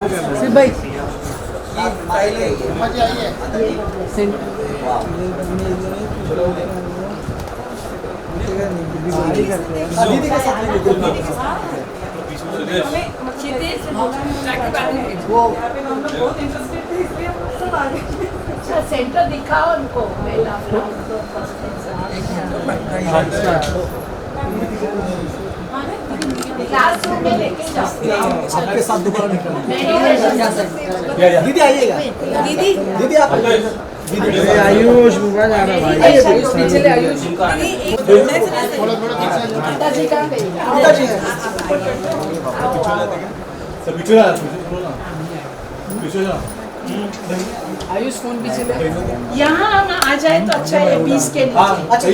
सिर्फ भाई दीदी के साथ वो सेंटर दिखाओ उनको क्लासरूम में लेके जाओ। आपके साथ दोबारा निकलना दीदी आइएगा दीदी दीदी आप आयुष मोबाइल आ रहा है भाई। आयुष पीछे ले आयुष पिताजी कहाँ गई? पिताजी हैं सब पीछे जा आयुष फोन पीछे ले। यहाँ हम आ जाए तो अच्छा है 20 के नीचे। अच्छा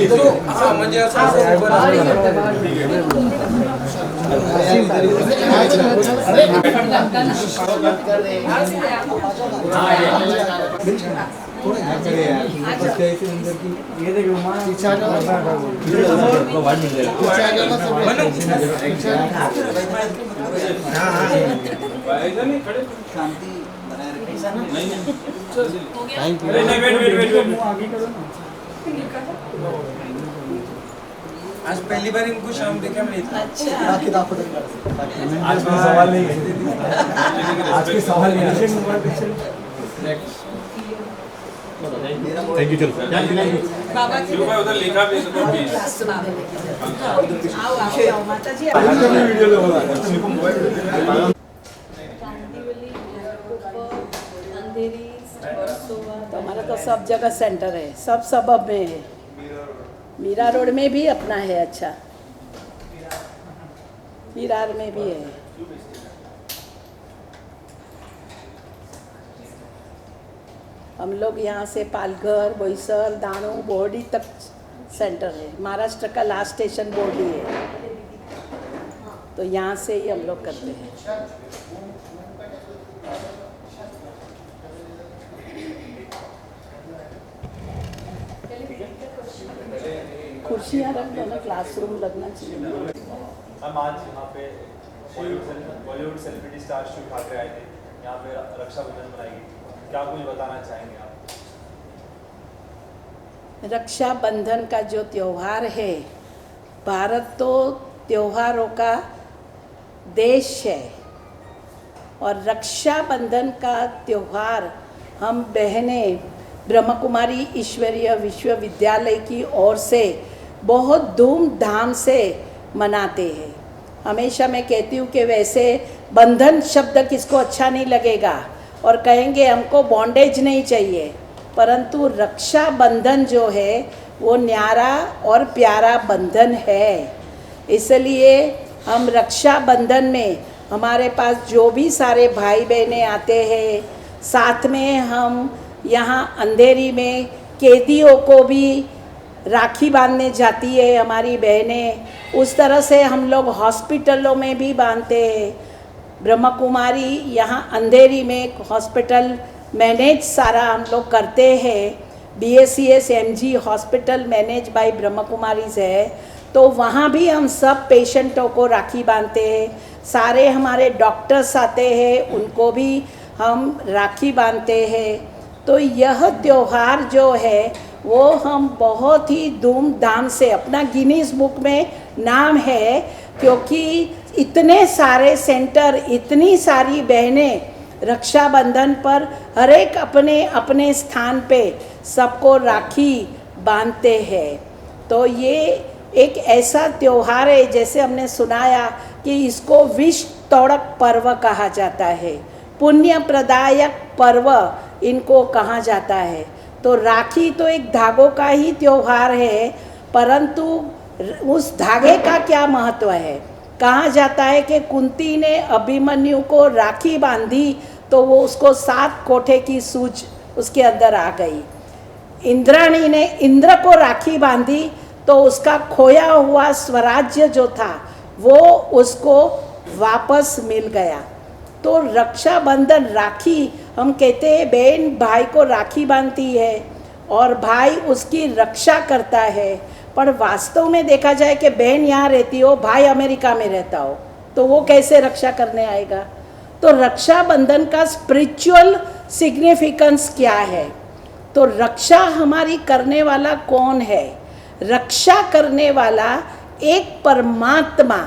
शांति बनाए रखें ऐसा ना। Thank you. आज पहली बार इनको शाम देखा मैंने। अच्छा बाकी दाखो आज कोई सवाल नहीं है। आज कोई सवाल नहीं है। Thank you. चलो बाबा जी भाई उधर लिखा भी तो प्लीज सुना दे। आओ माता जी वीडियो ले बोला तो हमारा तो सब जगह सेंटर है, सब सबब में है। मीरा रोड में भी अपना है। अच्छा मीरार में भी है। हम लोग यहाँ से पालघर, बोईसर, दाणू, बोर्डी तक सेंटर है। महाराष्ट्र का लास्ट स्टेशन बोर्डी है, तो यहाँ से ही हम लोग करते हैं। कुर्सियाँ रख दो ना, क्लासरूम लगना चाहिए। हम आज यहाँ पे बॉलीवुड सेलिब्रिटी स्टार शिव ठाकरे आए थे। यहाँ पे रक्षाबंधन मनाई गई। क्या कुछ बताना चाहेंगे आप? रक्षाबंधन का जो त्यौहार है, भारत तो त्योहारों का देश है और रक्षाबंधन का त्यौहार हम बहनें ब्रह्म कुमारी ईश्वरीय विश्वविद्यालय की ओर से बहुत धूमधाम से मनाते हैं। हमेशा मैं कहती हूँ कि वैसे बंधन शब्द किसको अच्छा नहीं लगेगा और कहेंगे हमको बॉन्डेज नहीं चाहिए, परंतु रक्षा बंधन जो है वो न्यारा और प्यारा बंधन है। इसलिए हम रक्षा बंधन में हमारे पास जो भी सारे भाई बहनें आते हैं, साथ में हम यहाँ अंधेरी में कैदियों को भी राखी बांधने जाती है हमारी बहनें। उस तरह से हम लोग हॉस्पिटलों में भी बांधते हैं। ब्रह्म कुमारी यहाँ अंधेरी में एक हॉस्पिटल मैनेज सारा हम लोग करते हैं। BACS MG hospital manage by ब्रह्म कुमारीज है, तो वहाँ भी हम सब पेशेंटों को राखी बांधते हैं। सारे हमारे डॉक्टर्स आते हैं, उनको भी हम राखी बांधते हैं। तो यह त्यौहार जो है वो हम बहुत ही धूमधाम से, अपना गिनीज बुक में नाम है, क्योंकि इतने सारे सेंटर, इतनी सारी बहनें रक्षाबंधन पर हर एक अपने अपने स्थान पे सबको राखी बांधते हैं। तो ये एक ऐसा त्यौहार है, जैसे हमने सुनाया कि इसको विष तोड़क पर्व कहा जाता है, पुण्य प्रदायक पर्व इनको कहा जाता है। तो राखी तो एक धागों का ही त्यौहार है, परंतु उस धागे का क्या महत्व है। कहा जाता है कि कुंती ने अभिमन्यु को राखी बांधी तो वो उसको 7 कोठे की सूझ उसके अंदर आ गई। इंद्राणी ने इंद्र को राखी बांधी तो उसका खोया हुआ स्वराज्य जो था वो उसको वापस मिल गया। तो रक्षाबंधन, राखी, हम कहते हैं बहन भाई को राखी बांधती है और भाई उसकी रक्षा करता है, पर वास्तव में देखा जाए कि बहन यहाँ रहती हो, भाई अमेरिका में रहता हो, तो वो कैसे रक्षा करने आएगा। तो रक्षाबंधन का स्पिरिचुअल सिग्निफिकेंस क्या है? तो रक्षा हमारी करने वाला कौन है? रक्षा करने वाला एक परमात्मा,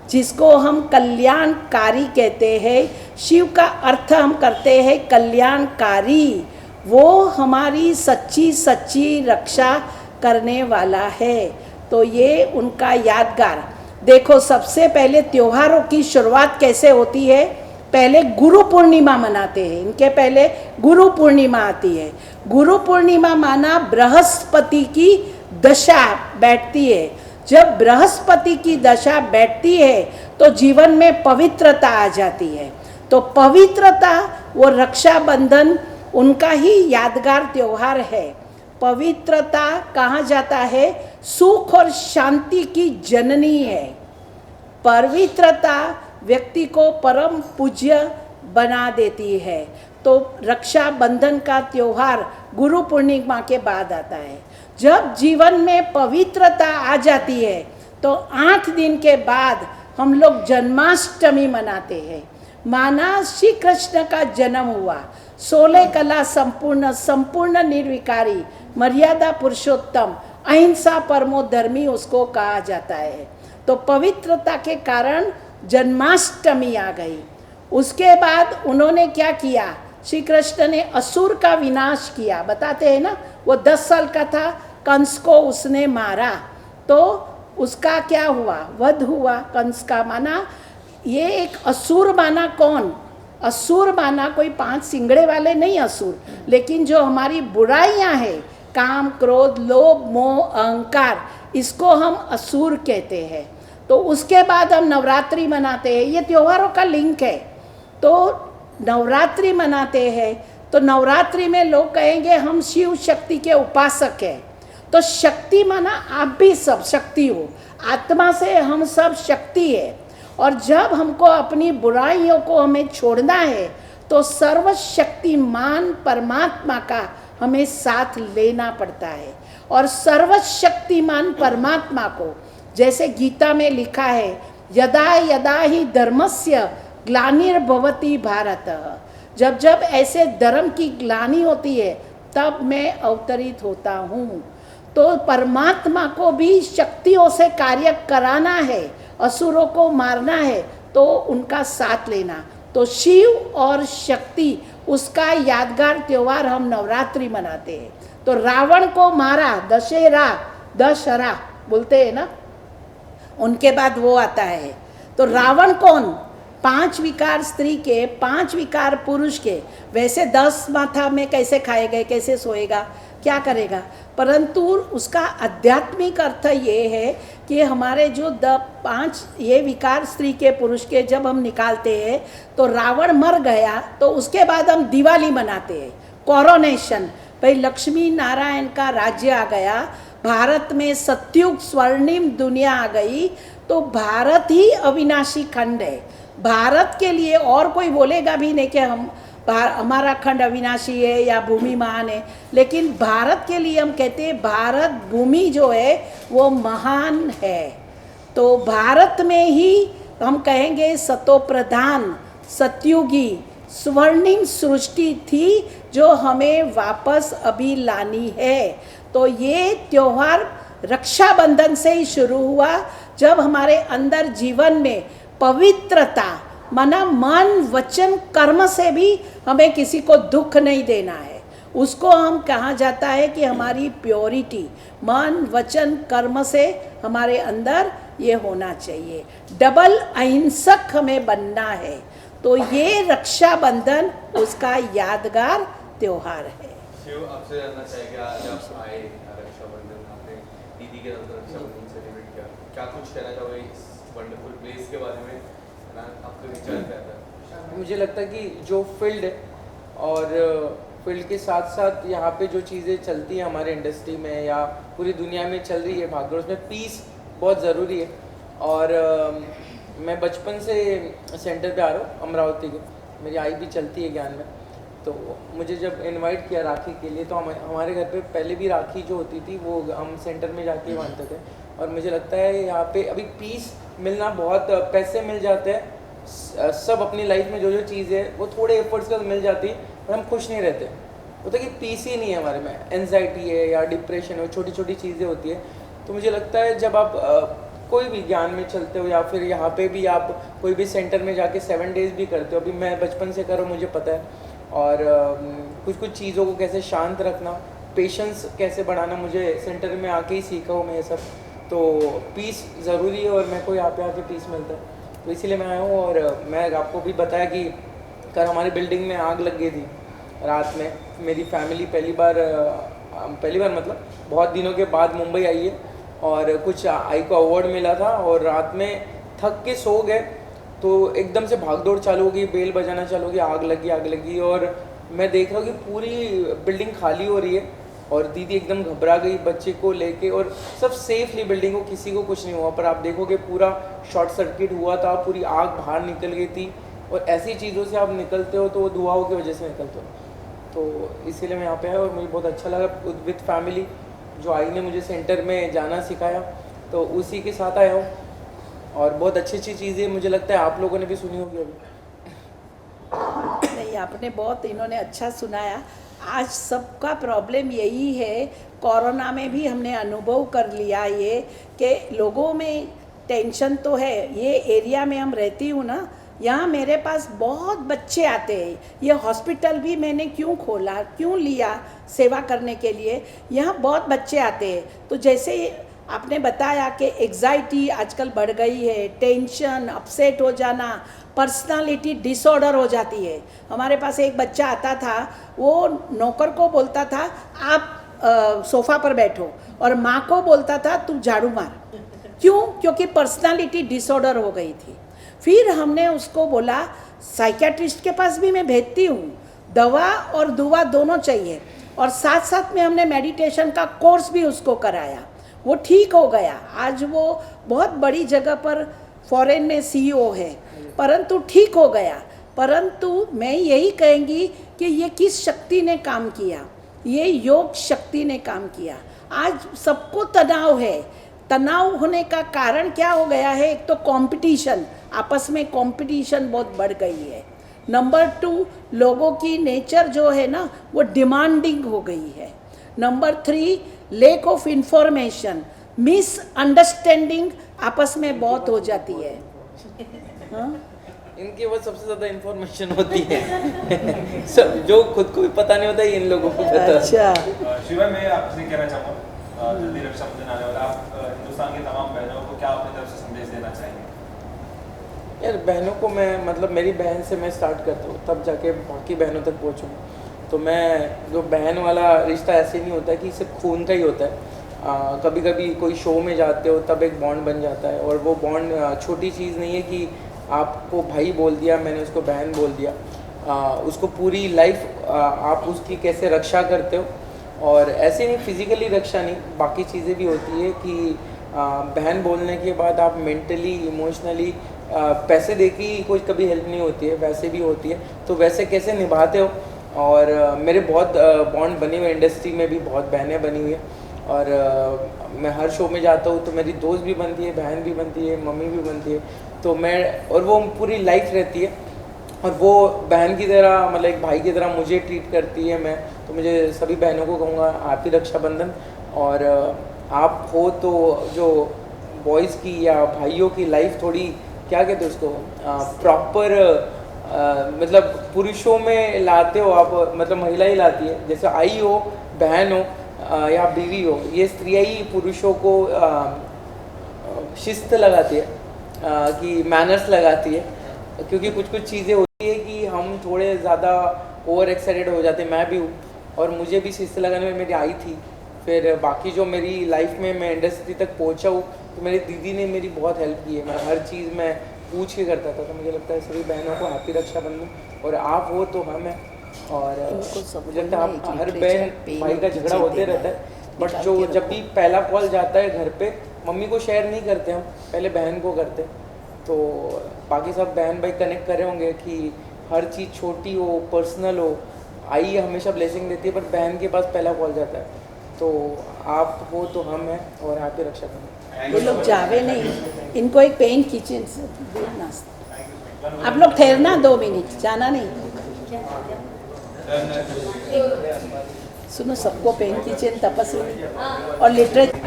जिसको हम कल्याणकारी कहते हैं। शिव का अर्थ हम करते हैं कल्याणकारी। वो हमारी सच्ची सच्ची रक्षा करने वाला है। तो ये उनका यादगार। देखो, सबसे पहले त्योहारों की शुरुआत कैसे होती है? पहले गुरु पूर्णिमा मनाते हैं। इनके पहले गुरु पूर्णिमा आती है। गुरु पूर्णिमा माना बृहस्पति की दशा बैठती है। जब बृहस्पति की दशा बैठती है तो जीवन में पवित्रता आ जाती है। तो पवित्रता, वो रक्षाबंधन उनका ही यादगार त्योहार है। पवित्रता कहा जाता है सुख और शांति की जननी है। पवित्रता व्यक्ति को परम पूज्य बना देती है। तो रक्षाबंधन का त्योहार गुरु पूर्णिमा के बाद आता है। जब जीवन में पवित्रता आ जाती है तो 8 दिन के बाद हम लोग जन्माष्टमी मनाते हैं। माना श्री कृष्ण का जन्म हुआ। 16 कला संपूर्ण, संपूर्ण निर्विकारी, मर्यादा पुरुषोत्तम, अहिंसा परमो धर्मी उसको कहा जाता है। तो पवित्रता के कारण जन्माष्टमी आ गई। उसके बाद उन्होंने क्या किया? श्री कृष्ण ने असुर का विनाश किया। बताते हैं ना, वो 10 साल का था, कंस को उसने मारा, तो उसका क्या हुआ? वध हुआ कंस का। माना ये एक असुर माना कौन? असुर माना कोई 5 सिंगड़े वाले नहीं असुर, लेकिन जो हमारी बुराइयां हैं, काम, क्रोध, लोभ, मोह, अहंकार, इसको हम असुर कहते हैं। तो उसके बाद हम नवरात्रि मनाते हैं। ये त्योहारों का लिंक है। तो नवरात्रि मनाते हैं तो नवरात्रि में लोग कहेंगे हम शिव शक्ति के उपासक हैं। तो शक्ति माना आप भी सब शक्ति हो। आत्मा से हम सब शक्ति है। और जब हमको अपनी बुराइयों को हमें छोड़ना है तो सर्वशक्तिमान परमात्मा का हमें साथ लेना पड़ता है। और सर्वशक्तिमान परमात्मा को, जैसे गीता में लिखा है, यदा यदा ही धर्मस्य ग्लानिर्भवति भारत, जब जब ऐसे धर्म की ग्लानि होती है तब मैं अवतरित होता हूँ। तो परमात्मा को भी शक्तियों से कार्य कराना है, असुरों को मारना है, तो उनका साथ लेना। तो शिव और शक्ति, उसका यादगार त्योहार हम नवरात्रि मनाते हैं। तो रावण को मारा, दशहरा बोलते हैं ना, उनके बाद वो आता है। तो रावण कौन? 5 विकार स्त्री के, 5 विकार पुरुष के। वैसे 10 माथा में कैसे खाएगा, कैसे सोएगा, क्या करेगा? परंतु उसका आध्यात्मिक अर्थ ये है कि हमारे जो 5 ये विकार स्त्री के पुरुष के जब हम निकालते हैं तो रावण मर गया, तो उसके बाद हम दिवाली मनाते हैं, कोरोनेशन। भाई लक्ष्मी नारायण का राज्य आ गया, भारत में सत्युग स्वर्णिम दुनिया आ गई। तो भारत ही अविनाशी खंड है। भारत के लिए और कोई बोलेगा भी नहीं कि हमारा खंड अविनाशी है या भूमि महान है, लेकिन भारत के लिए हम कहते हैं भारत भूमि जो है वो महान है। तो भारत में ही हम कहेंगे सतो प्रधान सत्युगी स्वर्णिम सृष्टि थी जो हमें वापस अभी लानी है। तो ये त्योहार रक्षाबंधन से ही शुरू हुआ, जब हमारे अंदर जीवन में पवित्रता, माना मन वचन कर्म से भी हमें किसी को दुख नहीं देना है। उसको हम कहा जाता है कि हमारी प्योरिटी, मन वचन कर्म से हमारे अंदर ये होना चाहिए। डबल अहिंसक हमें बनना है। तो ये रक्षाबंधन उसका यादगार त्योहार है। शिव, आपसे जानना चाहेंगे, आज आप आए रक्षाबंधन, आपने दीदी के साथ रक्षाबंधन सेलिब्रेट किया, क्या कुछ कहना चाहोगे इस वंडरफुल प्लेस के बारे में? आपका विचार क्या था? मुझे लगता है कि जो फील्ड है और फील्ड के साथ साथ यहाँ पे जो चीज़ें चलती हैं हमारे इंडस्ट्री में या पूरी दुनिया में चल रही है भागदौड़, उसमें पीस बहुत ज़रूरी है। और मैं बचपन से सेंटर पे आ रहा हूँ अमरावती के, मेरी आई भी चलती है ज्ञान में। तो मुझे जब इनवाइट किया राखी के लिए, तो हमारे घर पे पहले भी राखी जो होती थी वो हम सेंटर में जाके बांधते थे। और मुझे लगता है यहाँ पे अभी पीस मिलना बहुत, पैसे मिल जाते हैं सब अपनी लाइफ में जो जो चीज़ है वो थोड़े एफर्ट्स के साथ मिल जाती है, पर हम खुश नहीं रहते। होता है कि पीस ही नहीं है हमारे में, एनजाइटी है या डिप्रेशन है, छोटी छोटी चीज़ें होती है। तो मुझे लगता है जब आप कोई भी ज्ञान में चलते हो या फिर यहाँ पे भी आप कोई भी सेंटर में जाके 7 डेज़ भी करते हो, अभी मैं बचपन से कर रहा हूँ, मुझे पता है। और कुछ कुछ चीज़ों को कैसे शांत रखना, पेशेंस कैसे बढ़ाना, मुझे सेंटर में आके ही सीखा हूँ मैं ये सब। तो पीस ज़रूरी है और मेरे को यहाँ पे आके पीस मिलता है, तो इसीलिए मैं आया हूँ। और मैं आपको भी बताया कि कल हमारी बिल्डिंग में आग लग गई थी रात में। मेरी फैमिली पहली बार मतलब बहुत दिनों के बाद मुंबई आई है, और कुछ आई को अवार्ड मिला था, और रात में थक के सो गए तो एकदम से भागदौड़ चालू हो गई, बेल बजाना चालू हो गई, आग लगी। और मैं देख रहा हूँ कि पूरी बिल्डिंग खाली हो रही है, और दीदी एकदम घबरा गई बच्चे को लेके, और सब सेफली बिल्डिंग को, किसी को कुछ नहीं हुआ। पर आप देखोगे पूरा शॉर्ट सर्किट हुआ था, पूरी आग बाहर निकल गई थी। और ऐसी चीज़ों से आप निकलते हो तो वो दुआओं की वजह से निकलते हो। तो इसीलिए मैं यहाँ पे आया, और मुझे बहुत अच्छा लगा विद फैमिली। जो आई ने मुझे सेंटर में जाना सिखाया, तो उसी के साथ आया हूँ। और बहुत अच्छी अच्छी चीज़ें मुझे लगता है आप लोगों ने भी सुनी होगी अभी। नहीं, आपने बहुत, इन्होंने अच्छा सुनाया। आज सबका प्रॉब्लम यही है, कोरोना में भी हमने अनुभव कर लिया ये, कि लोगों में टेंशन तो है। ये एरिया में हम रहती हूँ ना, यहाँ मेरे पास बहुत बच्चे आते हैं। ये हॉस्पिटल भी मैंने क्यों खोला, क्यों लिया सेवा करने के लिए, यहाँ बहुत बच्चे आते हैं। तो जैसे आपने बताया कि एग्जाइटी आजकल बढ़ गई है, टेंशन, अपसेट हो जाना, पर्सनालिटी डिसऑर्डर हो जाती है। हमारे पास एक बच्चा आता था, वो नौकर को बोलता था आप सोफ़ा पर बैठो, और माँ को बोलता था तू झाड़ू मार। क्यों? क्योंकि पर्सनालिटी डिसऑर्डर हो गई थी। फिर हमने उसको बोला, साइकियाट्रिस्ट के पास भी मैं भेजती हूँ, दवा और दुआ दोनों चाहिए, और साथ साथ में हमने मेडिटेशन का कोर्स भी उसको कराया। वो ठीक हो गया, आज वो बहुत बड़ी जगह पर फॉरेन में CEO है, परंतु ठीक हो गया। परंतु मैं यही कहेंगी कि ये किस शक्ति ने काम किया, ये योग शक्ति ने काम किया। आज सबको तनाव है, तनाव होने का कारण क्या हो गया है? एक तो कंपटीशन, आपस में कंपटीशन बहुत बढ़ गई है। नंबर 2, लोगों की नेचर जो है ना वो डिमांडिंग हो गई है। Number 3, lack of information, misunderstanding आपस में बहुत हो जाती है। हाँ? इनके वो सबसे ज़्यादा इंफॉर्मेशन होती है सब जो खुद को भी पता नहीं होता, इन लोगों को पता। अच्छा, शिवा, मैं आपसे कहना चाहूँगा, जल्दी रक्षाबंधन आने वाला, आप हिंदुस्तान की तमाम बहनों को क्या अपनी तरफ से संदेश देना चाहेंगे? यार बहनों को मैं, मतलब मेरी बहन से मैं स्टार्ट करता हूँ, तब जाके बाकी बहनों तक पहुँचूँगा। तो मैं, जो बहन वाला रिश्ता ऐसे नहीं होता कि सिर्फ खून का ही होता है। कभी कभी कोई शो में जाते हो तब एक बॉन्ड बन जाता है, और वो बॉन्ड छोटी चीज़ नहीं है कि आपको भाई बोल दिया, मैंने उसको बहन बोल दिया। उसको पूरी लाइफ आप उसकी कैसे रक्षा करते हो, और ऐसे नहीं फिज़िकली रक्षा नहीं, बाकी चीज़ें भी होती है कि बहन बोलने के बाद आप मेंटली, इमोशनली, पैसे दे के कोई कभी हेल्प नहीं होती है, वैसे भी होती है। तो वैसे कैसे निभाते हो? और मेरे बहुत बॉन्ड बने हुए, इंडस्ट्री में भी बहुत बहनें बनी हुई हैं, और मैं हर शो में जाता हूँ तो मेरी दोस्त भी बनती है, बहन भी बनती है, मम्मी भी बनती है। तो मैं, और वो पूरी लाइफ रहती है, और वो बहन की तरह, मतलब एक भाई की तरह मुझे ट्रीट करती है। मैं तो मुझे सभी बहनों को कहूँगा हैप्पी रक्षाबंधन। और आप हो तो जो बॉयज़ की या भाइयों की लाइफ थोड़ी, क्या कहते हैं उसको, प्रॉपर, मतलब पुरुषों में लाते हो आप, मतलब महिला ही लाती है। जैसे आई हो, बहन हो या बीवी हो, ये स्त्रियाँ ही पुरुषों को शिस्त लगाती है, कि मैनर्स लगाती है। क्योंकि कुछ कुछ चीज़ें होती है कि हम थोड़े ज़्यादा ओवर एक्साइटेड हो जाते हैं, मैं भी हूँ, और मुझे भी शिस्त लगाने में मेरी आई थी। फिर बाकी जो मेरी लाइफ में मैं इंडस्ट्री तक पहुँचा हूँ, तो मेरी दीदी ने मेरी बहुत हेल्प की है। मैं हर चीज़ में पूछ के करता था। तो मुझे लगता है सभी बहनों को हैप्पी रक्षाबंधन, और आप हो तो हम हैं। और मुझे लगता है आप, हर बहन भाई का झगड़ा होते रहता है, बट जो जब भी पहला कॉल जाता है घर पे, मम्मी को शेयर नहीं करते हम, पहले बहन को करते। तो बाकी सब बहन भाई कनेक्ट करे होंगे कि हर चीज़ छोटी हो, पर्सनल हो, आई हमेशा ब्लेसिंग देती है, बट बहन के पास पहला कॉल जाता है। तो आप हो तो हम हैं, और हैप्पी रक्षाबंधन। ये लोग जावे नहीं, इनको एक पेन किचन से नाश्ता। आप लोग ठहरना 2 मिनट, जाना नहीं। सुनो, सबको पेन की चेन तपस्वी और लिटरेचर